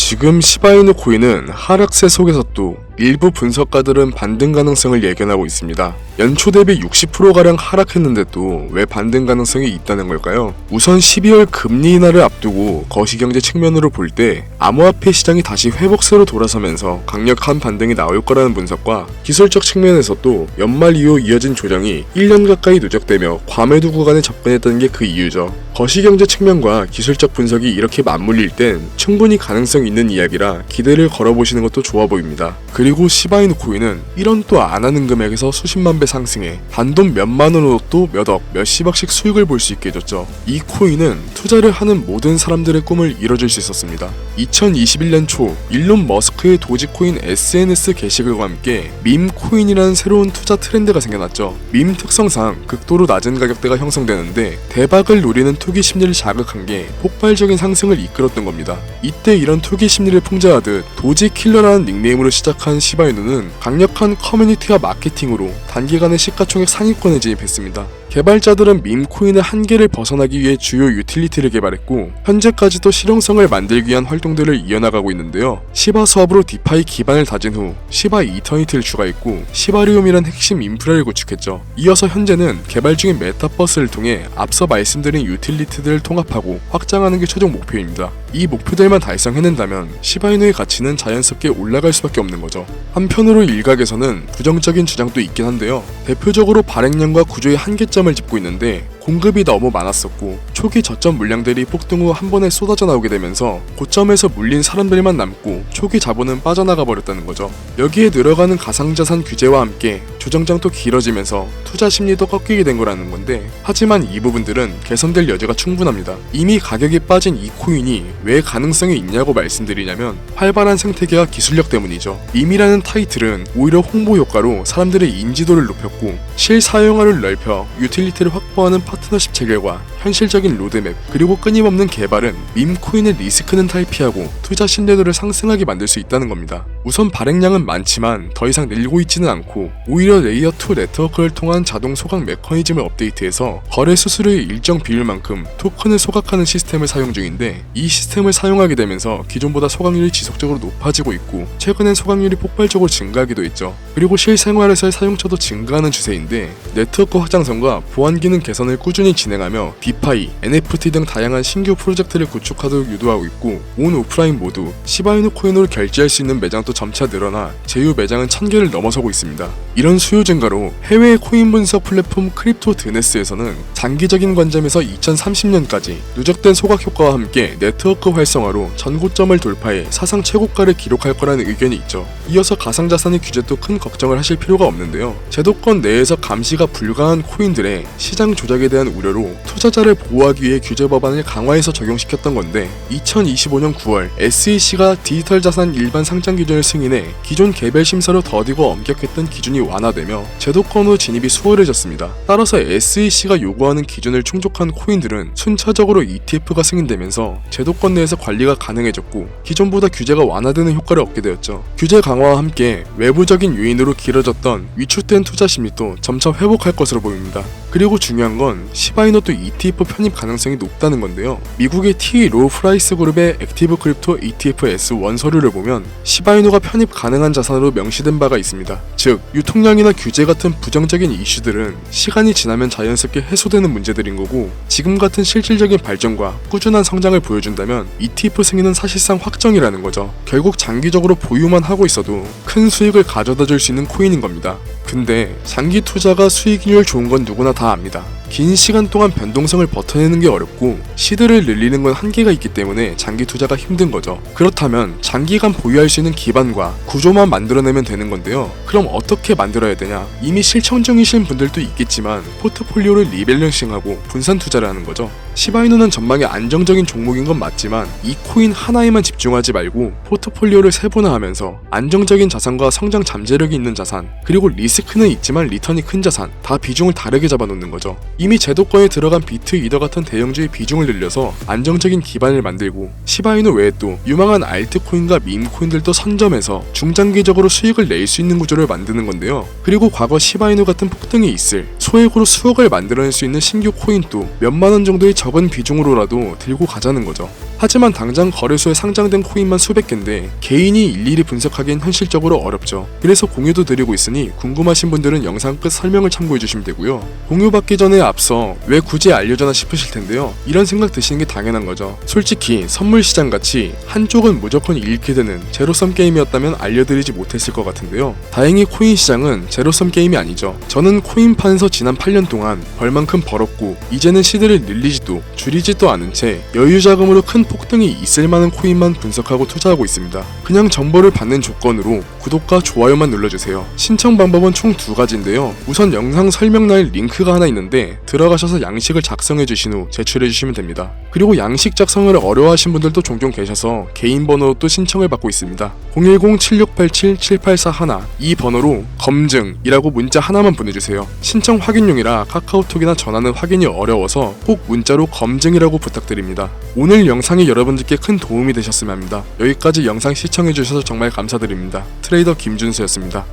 지금 시바이누 코인은 하락세 속에서도 일부 분석가들은 반등 가능성을 예견하고 있습니다. 연초 대비 60%가량 하락했는데도 왜 반등 가능성이 있다는 걸까요? 우선 12월 금리 인하를 앞두고 거시경제 측면으로 볼 때 암호화폐 시장이 다시 회복세로 돌아서면서 강력한 반등이 나올 거라는 분석과 기술적 측면에서도 연말 이후 이어진 조정이 1년 가까이 누적되며 과매도 구간에 접근했다는 게 그 이유죠. 거시경제 측면과 기술적 분석이 이렇게 맞물릴 땐 충분히 가능성 있는 이야기라 기대를 걸어보시는 것도 좋아 보입니다. 그리고 시바이누 코인은 1원도 안 하는 금액에서 수십만 배 상승해 단돈 몇만 원으로 또 몇억, 몇십억씩 수익을 볼 수 있게 해줬죠. 이 코인은 투자를 하는 모든 사람들의 꿈을 이뤄줄 수 있었습니다. 2021년 초 일론 머스크의 도지코인 SNS 게시글과 함께 밈 코인이라는 새로운 투자 트렌드가 생겨났죠. 밈 특성상 극도로 낮은 가격대가 형성되는데 대박을 노리는 투기 심리를 자극한 게 폭발적인 상승을 이끌었던 겁니다. 이때 이런 투기 심리를 풍자하듯 도지킬러라는 닉네임으로 시작한 시바이누는 강력한 커뮤니티와 마케팅으로 단기간에 시가총액 상위권에 진입했습니다. 개발자들은 밈코인의 한계를 벗어나기 위해 주요 유틸리티를 개발했고 현재까지도 실용성을 만들기 위한 활동들을 이어나가고 있는데요. 시바 수업으로 디파이 기반을 다진 후 시바 이터니티를 추가했고 시바리움이란 핵심 인프라를 구축했죠. 이어서 현재는 개발 중인 메타버스를 통해 앞서 말씀드린 유틸리티들을 통합하고 확장하는 게 최종 목표입니다. 이 목표들만 달성해낸다면 시바이누의 가치는 자연스럽게 올라갈 수밖에 없는 거죠. 한편으로 일각에서는 부정적인 주장도 있긴 한데요. 대표적으로 발행량과 구조의 한계점을 짚고 있는데 공급이 너무 많았었고 초기 저점 물량들이 폭등 후 한 번에 쏟아져 나오게 되면서 고점에서 물린 사람들만 남고 초기 자본은 빠져나가 버렸다는 거죠. 여기에 늘어가는 가상자산 규제와 함께 조정장도 길어지면서 투자 심리도 꺾이게 된 거라는 건데 하지만 이 부분들은 개선될 여지가 충분합니다. 이미 가격이 빠진 이 코인이 왜 가능성이 있냐고 말씀드리냐면 활발한 생태계와 기술력 때문이죠. 밈이라는 타이틀은 오히려 홍보 효과로 사람들의 인지도를 높였고 실사용화를 넓혀 유틸리티를 확보하는 파트너십 체결과 현실적인 로드맵 그리고 끊임없는 개발은 밈코인의 리스크는 탈피하고 투자 신뢰도를 상승하게 만들 수 있다는 겁니다. 우선 발행량은 많지만 더 이상 늘고 있지는 않고 오히려 레이어 2 네트워크를 통한 자동 소각 메커니즘을 업데이트해서 거래 수수료의 일정 비율만큼 토큰을 소각하는 시스템을 사용 중인데 이 시스템을 사용하게 되면서 기존보다 소각률이 지속적으로 높아지고 있고 최근엔 소각률이 폭발적으로 증가하기도 했죠. 그리고 실생활에서의 사용처도 증가하는 추세인데 네트워크 확장성과 보안 기능 개선을 꾸준히 진행하며 디파이, NFT 등 다양한 신규 프로젝트를 구축하도록 유도하고 있고 온 오프라인 모두 시바이누 코인으로 결제할 수 있는 매장도 점차 늘어나 제휴 매장은 1000개를 넘어서고 있습니다. 이런 수요 증가로 해외 코인 분석 플랫폼 크립토 드네스에서는 장기적인 관점에서 2030년까지 누적된 소각 효과와 함께 네트워크 활성화로 전고점을 돌파해 사상 최고가를 기록할 거라는 의견이 있죠. 이어서 가상자산의 규제도 큰 걱정을 하실 필요가 없는데요. 제도권 내에서 감시가 불가한 코인들의 시장 조작에 대한 우려로 투자자를 보호하기 위해 규제 법안을 강화해서 적용시켰던 건데 2025년 9월 SEC가 디지털 자산 일반 상장 기준을 승인해 기존 개별 심사로 더디고 엄격했던 기준이 완화되며 제도권으로 진입이 수월해졌습니다. 따라서 SEC가 요구하는 기준을 충족한 코인들은 순차적으로 ETF가 승인되면서 제도권 내에서 관리가 가능해졌고 기존보다 규제가 완화되는 효과를 얻게 되었죠. 규제 강화와 함께 외부적인 요인으로 길어졌던 위축된 투자 심리도 점차 회복할 것으로 보입니다. 그리고 중요한 건 시바이누도 ETF 편입 가능성이 높다는 건데요. 미국의 T 로우 프라이스 그룹의 액티브 크립토 ETF S1 서류를 보면 시바이누가 편입 가능한 자산으로 명시된 바가 있습니다. 즉 유통량이나 규제 같은 부정적인 이슈들은 시간이 지나면 자연스럽게 해소되는 문제들인 거고 지금 같은 실질적인 발전과 꾸준한 성장을 보여준다면 ETF 승인은 사실상 확정이라는 거죠. 결국 장기적으로 보유만 하고 있어도 큰 수익을 가져다 줄 수 있는 코인인 겁니다. 근데 장기 투자가 수익률 좋은 건 누구나 다 압니다. 긴 시간 동안 변동성을 버텨내는 게 어렵고 시드를 늘리는 건 한계가 있기 때문에 장기 투자가 힘든 거죠. 그렇다면 장기간 보유할 수 있는 기반과 구조만 만들어내면 되는 건데요. 그럼 어떻게 만들어야 되냐? 이미 실천 중이신 분들도 있겠지만 포트폴리오를 리밸런싱하고 분산 투자를 하는 거죠. 시바이누는 전망이 안정적인 종목인 건 맞지만 이 코인 하나에만 집중하지 말고 포트폴리오를 세분화하면서 안정적인 자산과 성장 잠재력이 있는 자산 그리고 리스크는 있지만 리턴이 큰 자산 다 비중을 다르게 잡아놓는 거죠. 이미 제도권에 들어간 비트 이더 같은 대형주의 비중을 늘려서 안정적인 기반을 만들고 시바이누 외에 또 유망한 알트코인과 밈코인들도 선점해서 중장기적으로 수익을 낼 수 있는 구조를 만드는 건데요. 그리고 과거 시바이누 같은 폭등이 있을 소액으로 수억을 만들어낼 수 있는 신규 코인도 몇만원 정도의 적은 비중으로라도 들고 가자는 거죠. 하지만 당장 거래소에 상장된 코인만 수백 개인데 개인이 일일이 분석하기엔 현실적으로 어렵죠. 그래서 공유도 드리고 있으니 궁금하신 분들은 영상 끝 설명을 참고해 주시면 되고요. 공유받기 전에 앞서 왜 굳이 알려줘나 싶으실 텐데요. 이런 생각 드시는 게 당연한 거죠. 솔직히 선물 시장 같이 한쪽은 무조건 잃게 되는 제로섬 게임이었다면 알려드리지 못했을 것 같은데요. 다행히 코인 시장은 제로섬 게임이 아니죠. 저는 코인 판에서 지난 8년 동안 벌만큼 벌었고 이제는 시드를 늘리지도 줄이지도 않은 채 여유 자금으로 큰 폭등이 있을 만한 코인만 분석하고 투자하고 있습니다. 그냥 정보를 받는 조건으로 구독과 좋아요만 눌러주세요. 신청 방법은 총 2가지인데요. 우선 영상 설명란에 링크가 하나 있는데 들어가셔서 양식을 작성해 주신 후 제출해 주시면 됩니다. 그리고 양식 작성을 어려워하신 분들도 종종 계셔서 개인 번호로 또 신청을 받고 있습니다. 010-7687-7841 이 번호로 검증이라고 문자 하나만 보내주세요. 신청 확인용이라 카카오톡이나 전화는 확인이 어려워서 꼭 문자로 검증이라고 부탁드립니다. 오늘 영상이 여러분들께 큰 도움이 되셨으면 합니다. 여기까지 영상 시청해주셔서 정말 감사드립니다. 트레이더 김준수였습니다.